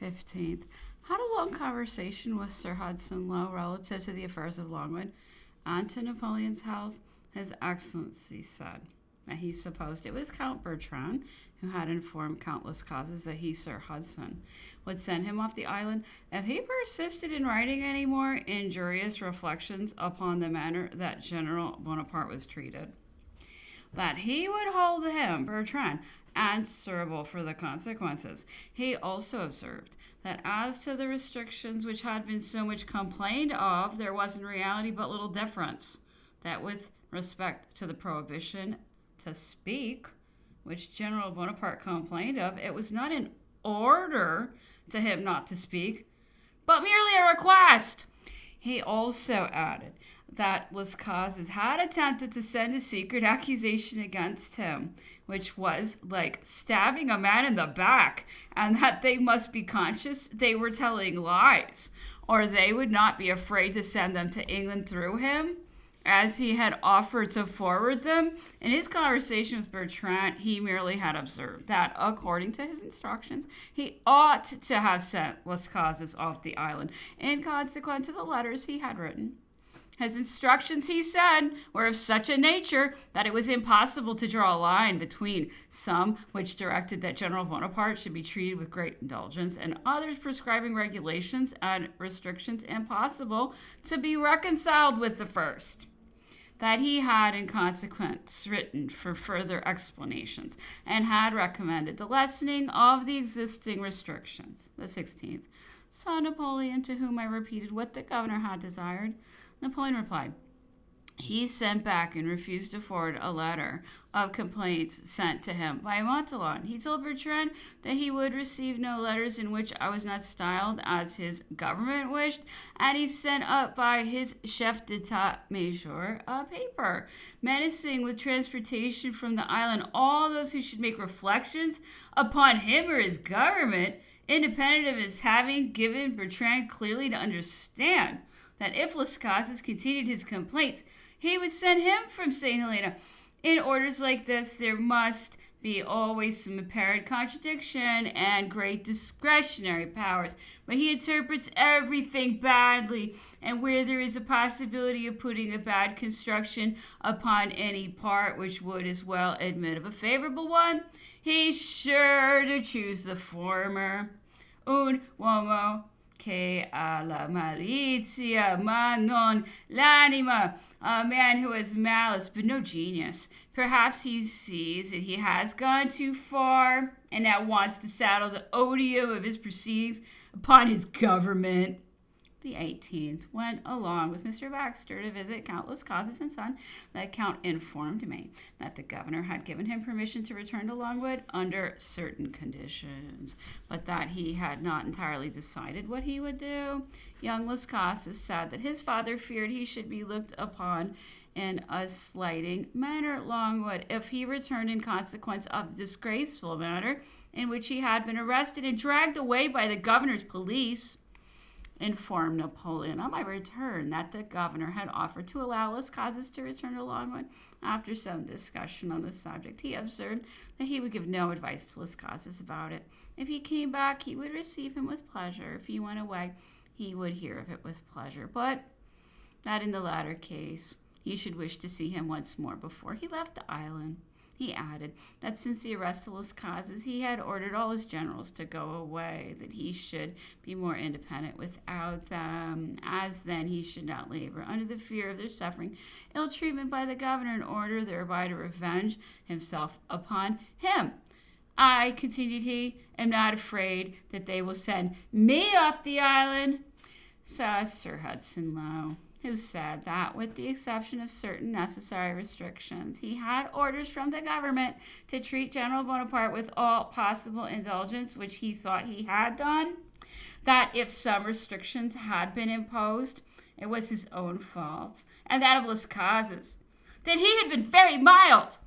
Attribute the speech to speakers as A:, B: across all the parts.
A: 15th. Had a long conversation with Sir Hudson Lowe relative to the affairs of Longwood and to Napoleon's health. His Excellency said that he supposed it was Count Bertrand who had informed countless causes that he, Sir Hudson, would send him off the island if he persisted in writing any more injurious reflections upon the manner that General Bonaparte was treated. That he would hold him, Bertrand, answerable for the consequences. He also observed that as to the restrictions which had been so much complained of, there was in reality but little difference. That with respect to the prohibition to speak, which General Bonaparte complained of, it was not an order to him not to speak, but merely a request. He also added that Les Causes had attempted to send a secret accusation against him, which was like stabbing a man in the back, and that they must be conscious they were telling lies, or they would not be afraid to send them to England through him, as he had offered to forward them. In his conversation with Bertrand, he merely had observed that, according to his instructions, he ought to have sent Les Causes off the island, in consequence of the letters he had written. His instructions, he said, were of such a nature that it was impossible to draw a line between some which directed that General Bonaparte should be treated with great indulgence, and others prescribing regulations and restrictions impossible to be reconciled with the first. That he had in consequence written for further explanations, and had recommended the lessening of the existing restrictions. The 16th. Saw Napoleon, to whom I repeated what the governor had desired. Napoleon replied, he sent back and refused to forward a letter of complaints sent to him by Montholon. He told Bertrand that he would receive no letters in which I was not styled as his government wished, and he sent up by his chef d'état-major a paper menacing with transportation from the island all those who should make reflections upon him or his government, independent of his having given Bertrand clearly to understand that if Les Causes continued his complaints, he would send him from St. Helena. In orders like this, there must be always some apparent contradiction and great discretionary powers. But he interprets everything badly, and where there is a possibility of putting a bad construction upon any part which would as well admit of a favorable one, he's sure to choose the former. Un uomo che ha la malizia ma non l'anima, a man who has malice but no genius. Perhaps he sees that he has gone too far and now wants to saddle the odium of his proceedings upon his government. The 18th went along with Mr. Baxter to visit Count Les Causes and son. The Count informed me that the governor had given him permission to return to Longwood under certain conditions, but that he had not entirely decided what he would do. Young Les Causes said that his father feared he should be looked upon in a slighting manner at Longwood if he returned in consequence of the disgraceful manner in which he had been arrested and dragged away by the governor's police. Informed Napoleon on my return that the governor had offered to allow Les Causes to return to Longwood. After some discussion on the subject, he observed that he would give no advice to Les Causes about it. If he came back, he would receive him with pleasure. If he went away, he would hear of it with pleasure, but that in the latter case, he should wish to see him once more before he left the island. He added that since the arrest of Les Causes, he had ordered all his generals to go away, that he should be more independent without them, as then he should not labor under the fear of their suffering ill treatment by the governor in order thereby to revenge himself upon him. I, continued he, am not afraid that they will send me off the island. Saw Sir Hudson Lowe, who said that, with the exception of certain necessary restrictions, he had orders from the government to treat General Bonaparte with all possible indulgence, which he thought he had done. That if some restrictions had been imposed, it was his own fault, and that of Les Causes, that he had been very mild.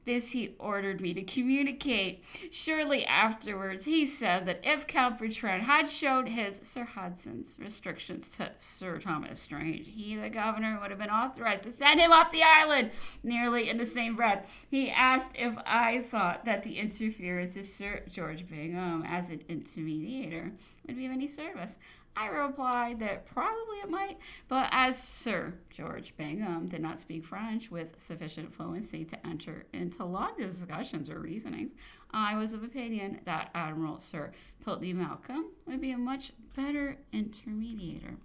A: This he ordered me to communicate. Shortly afterwards, he said that if Count Bertrand had shown his Sir Hudson's restrictions to Sir Thomas Strange, he, the governor, would have been authorized to send him off the island. Nearly in the same breath, he asked if I thought that the interference of Sir George Bingham as an intermediator would be of any service. I replied that probably it might, but as Sir George Bingham did not speak French with sufficient fluency to enter into long discussions or reasonings, I was of opinion that Admiral Sir Pulteney Malcolm would be a much better intermediator.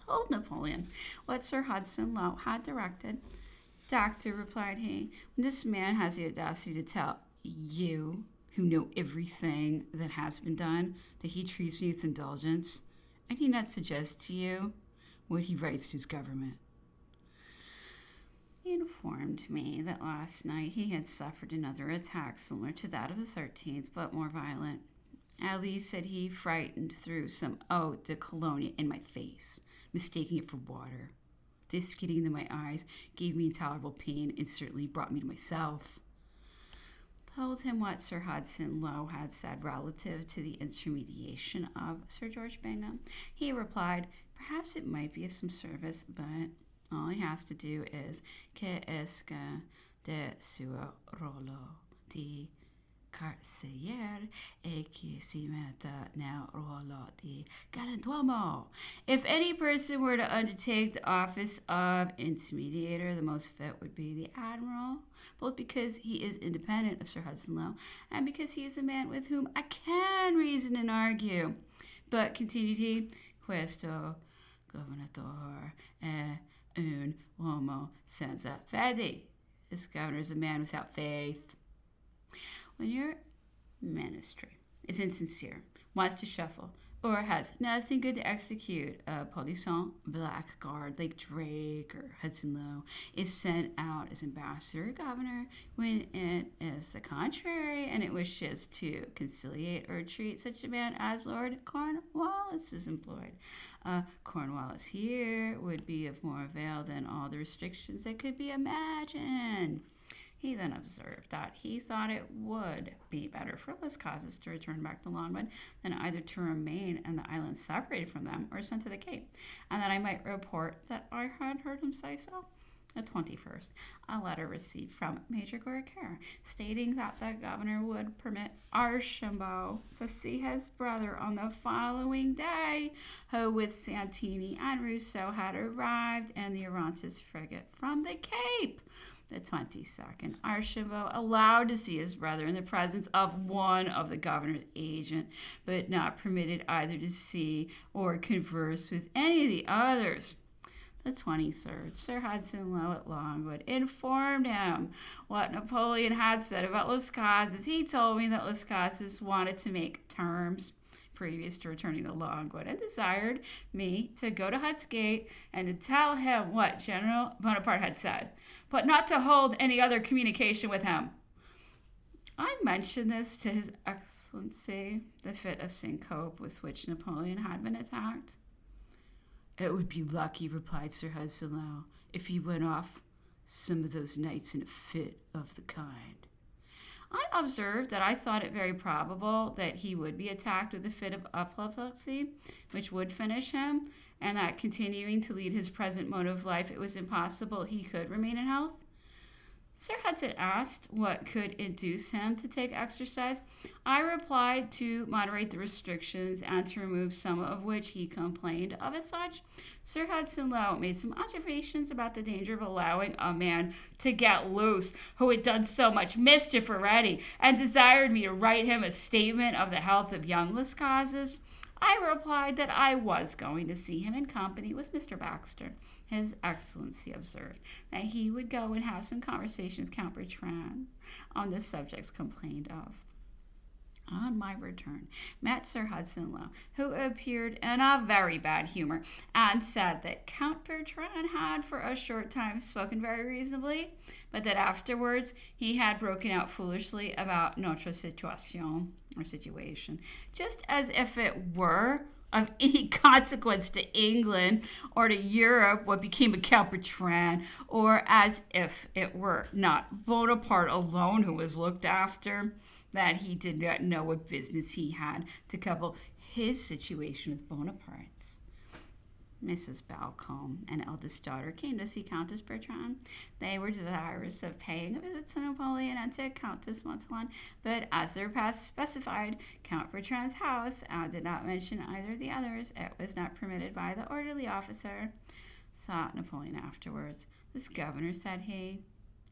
A: Told Napoleon what Sir Hudson Lowe had directed. Doctor, replied he, when this man has the audacity to tell you, who know everything that has been done, that he treats me with indulgence, and he not suggest to you what he writes to his government. He informed me that last night he had suffered another attack similar to that of the 13th, but more violent. At least, said he, frightened threw some eau de cologne in my face, mistaking it for water. This getting into my eyes gave me intolerable pain and certainly brought me to myself. Told him what Sir Hudson Lowe had said relative to the intermediation of Sir George Bingham. He replied, perhaps it might be of some service, but all he has to do is que esca de suo rolo di carcelier e que si metta nel ruolo di galantuomo. If any person were to undertake the office of intermediator, the most fit would be the admiral, both because he is independent of Sir Hudson Lowe and because he is a man with whom I can reason and argue. But, continued he, questo governatore è un uomo senza fede. This governor is a man without faith. When your ministry is insincere, wants to shuffle, or has nothing good to execute, a polisson blackguard like Drake or Hudson Lowe is sent out as ambassador or governor when it is the contrary and it wishes to conciliate or treat such a man as Lord Cornwallis is employed. Cornwallis here would be of more avail than all the restrictions that could be imagined. He then observed that he thought it would be better for Lescases to return back to Longwood than either to remain in the island separated from them or sent to the Cape, and that I might report that I had heard him say so. The 21st, a letter received from Major Goricaire stating that the governor would permit Archambault to see his brother on the following day, who with Santini and Rousseau had arrived in the Orontes frigate from the Cape. The 22nd, Archambault allowed to see his brother in the presence of one of the governor's agent, but not permitted either to see or converse with any of the others. The 23rd, Sir Hudson Lowe at Longwood informed him what Napoleon had said about Lescases. He told me that Lescases wanted to make terms previous to returning to Longwood and desired me to go to Hut's Gate and to tell him what General Bonaparte had said, but not to hold any other communication with him. I mentioned this to His Excellency, the fit of syncope with which Napoleon had been attacked. It would be lucky, replied Sir Hudson Lowe, if he went off some of those nights in a fit of the kind. I observed that I thought it very probable that he would be attacked with a fit of apoplexy, which would finish him, and that continuing to lead his present mode of life, it was impossible he could remain in health. Sir Hudson asked what could induce him to take exercise. I replied to moderate the restrictions and to remove some of which he complained of as such. Sir Hudson Lowe made some observations about the danger of allowing a man to get loose who had done so much mischief already, and desired me to write him a statement of the health of young Lescases. I replied that I was going to see him in company with Mr. Baxter. His Excellency observed that he would go and have some conversations with Count Bertrand on the subjects complained of. On my return, met Sir Hudson Lowe, who appeared in a very bad humor, and said that Count Bertrand had for a short time spoken very reasonably, but that afterwards he had broken out foolishly about notre situation, or situation, just as if it were of any consequence to England or to Europe what became of Count Bertrand, or as if it were not Bonaparte alone who was looked after, that he did not know what business he had to couple his situation with Bonaparte's. Mrs. Balcombe, an eldest daughter, came to see Countess Bertrand. They were desirous of paying a visit to Napoleon and to Countess Montauban, but as their pass specified Count Bertrand's house, and did not mention either of the others, it was not permitted by the orderly officer. Sought Napoleon afterwards. This governor, said he,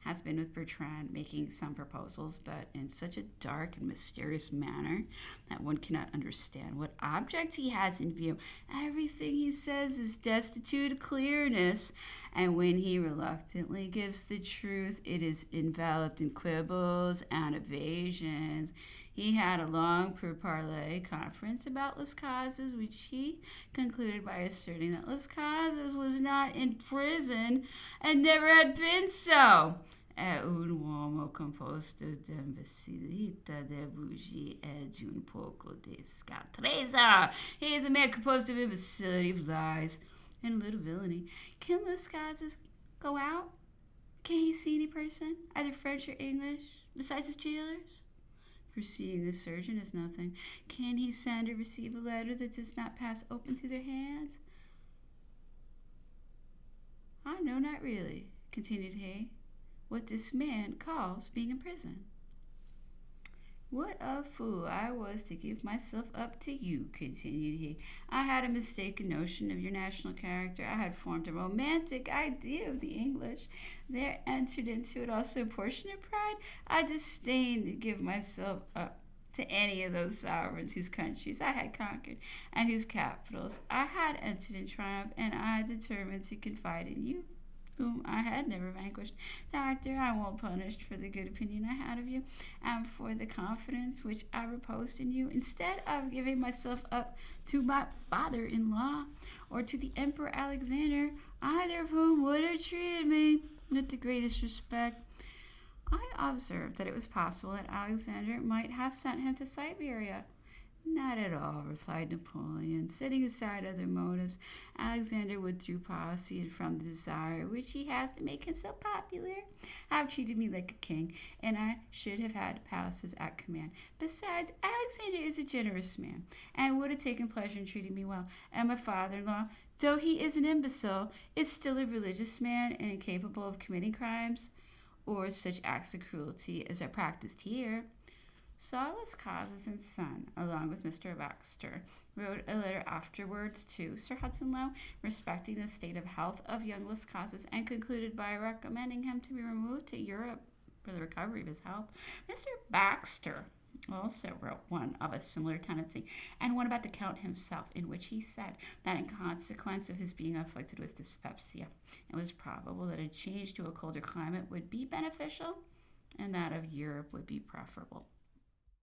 A: has been with Bertrand, making some proposals, but in such a dark and mysterious manner that one cannot understand what object he has in view. Everything he says is destitute of clearness, and when he reluctantly gives the truth, it is enveloped in quibbles and evasions. He had a long pourparlers conference about Las Casas, which he concluded by asserting that Las Casas was not in prison and never had been so. È un uomo composto d'imbecillità, de bougie, e di un poco di scatrezza. He is a man composed of imbecility, of lies, and a little villainy. Can Las Casas go out? Can he see any person, either French or English, besides his jailers? For seeing a surgeon is nothing. Can he send or receive a letter that does not pass open through their hands? I know not really, continued he, what this man calls being in prison. What a fool I was to give myself up to you, continued he. I had a mistaken notion of your national character. I had formed a romantic idea of the English. There entered into it also a portion of pride. I disdained to give myself up to any of those sovereigns whose countries I had conquered and whose capitals I had entered in triumph, and I determined to confide in you, whom I had never vanquished. Doctor, I won't punish for the good opinion I had of you, and for the confidence which I reposed in you, instead of giving myself up to my father-in-law or to the Emperor Alexander, either of whom would have treated me with the greatest respect. I observed that it was possible that Alexander might have sent him to Siberia. Not at all, replied Napoleon. Setting aside other motives, Alexander would, through policy and from the desire which he has to make himself popular, have treated me like a king, and I should have had palaces at command. Besides, Alexander is a generous man, and would have taken pleasure in treating me well. And my father-in-law, though he is an imbecile, is still a religious man and incapable of committing crimes or such acts of cruelty as are practiced here. Las Casas and Son, along with Mr. Baxter, wrote a letter afterwards to Sir Hudson Lowe respecting the state of health of young Las Casas, and concluded by recommending him to be removed to Europe for the recovery of his health. Mr. Baxter also wrote one of a similar tendency, and one about the Count himself, in which he said that in consequence of his being afflicted with dyspepsia, it was probable that a change to a colder climate would be beneficial, and that of Europe would be preferable.